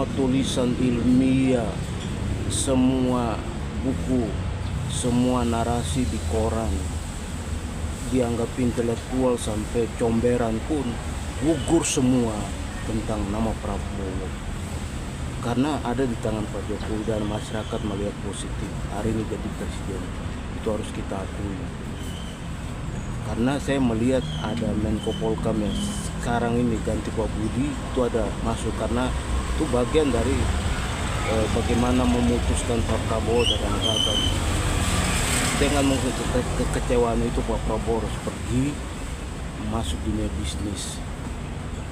semua tulisan ilmiah, semua buku, semua narasi di koran dianggap intelektual sampai comberan pun gugur semua tentang nama Prabowo, karena ada di tangan Pak Jokowi dan masyarakat melihat positif hari ini jadi presiden. Itu harus kita akui, karena saya melihat ada Menko Polkam yang sekarang ini ganti Pak Budi, itu ada masuk karena itu bagian dari bagaimana memutuskan Pak Prabowo dan angkatan. Dengan kekecewaan itu Pak Prabowo harus pergi masuk dunia bisnis.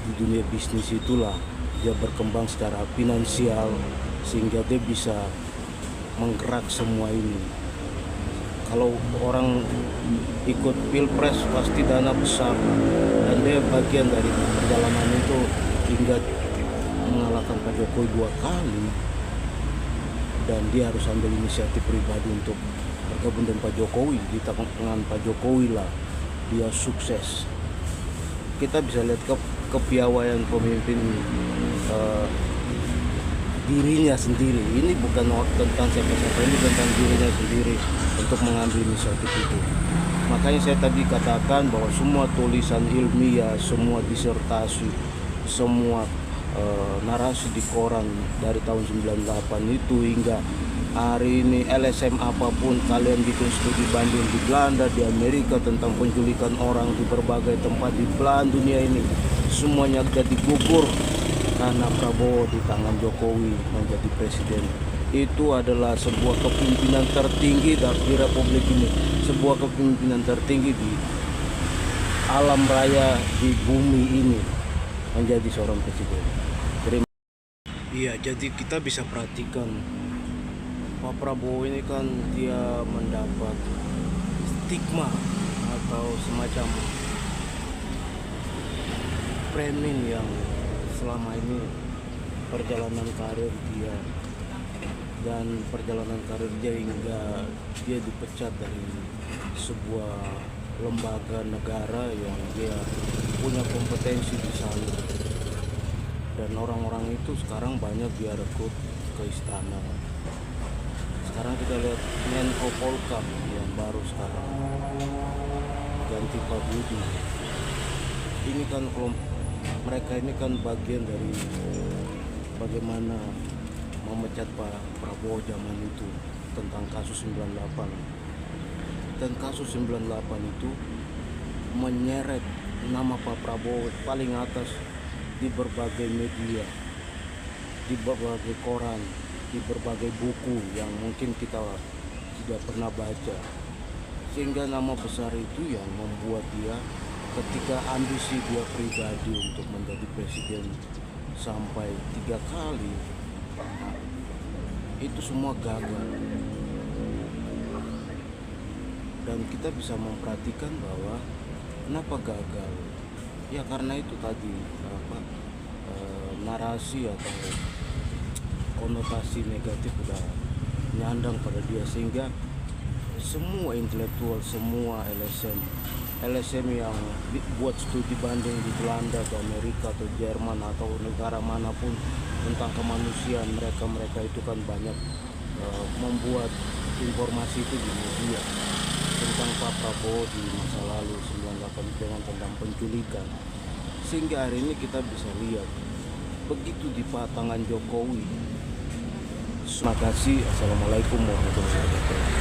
Di dunia bisnis itulah dia berkembang secara finansial sehingga dia bisa menggerak semua ini. Kalau orang ikut pilpres pasti dana besar, dan dia bagian dari perjalanan itu hingga mengalahkan Pak Jokowi 2 kali, dan dia harus ambil inisiatif pribadi untuk bergabung dengan Pak Jokowi. Di tangan Pak Jokowi lah dia sukses. Kita bisa lihat kepiawaian pemimpin dirinya sendiri. Ini bukan tentang siapa-siapa, ini tentang dirinya sendiri untuk mengambil inisiatif itu. Makanya saya tadi katakan bahwa semua tulisan ilmiah, semua disertasi, semua narasi di koran dari tahun 98 itu hingga hari ini LSM apapun kalian bikin studi banding di Belanda, di Amerika tentang penculikan orang di berbagai tempat di belahan dunia ini, semuanya jadi gugur karena Prabowo di tangan Jokowi menjadi presiden. Itu adalah sebuah kepemimpinan tertinggi di Republik ini, sebuah kepemimpinan tertinggi di alam raya di bumi ini, menjadi seorang presiden. Iya, jadi kita bisa perhatikan Pak Prabowo ini kan dia mendapat stigma atau semacam framing yang selama ini perjalanan karir dia dan perjalanan karir dia hingga dia dipecat dari sebuah lembaga negara yang dia punya kompetensi di sana, dan orang-orang itu sekarang banyak dia rekrut ke istana. Sekarang kita lihat Menko Polkam yang baru sekarang ganti Pak Budi. Ini kan mereka ini kan bagian dari bagaimana memecat Pak Prabowo zaman itu tentang kasus 98. Dan kasus 98 itu menyeret nama Pak Prabowo paling atas di berbagai media, di berbagai koran, di berbagai buku yang mungkin kita tidak pernah baca, sehingga nama besar itu yang membuat dia ketika ambisi dia pribadi untuk menjadi presiden sampai 3 kali, itu semua gagal. Dan kita bisa memperhatikan bahwa kenapa gagal, ya karena itu tadi narasi atau konotasi negatif udah nyandang pada dia, sehingga semua intelektual, semua LSM yang buat studi banding di Belanda atau Amerika atau Jerman atau negara manapun tentang kemanusiaan, mereka itu kan banyak membuat informasi itu di media tentang Pak Prabowo di masa lalu 98 dengan tentang penculikan, sehingga hari ini kita bisa lihat begitu di tangan Jokowi. Terima kasih. Assalamualaikum warahmatullahi wabarakatuh.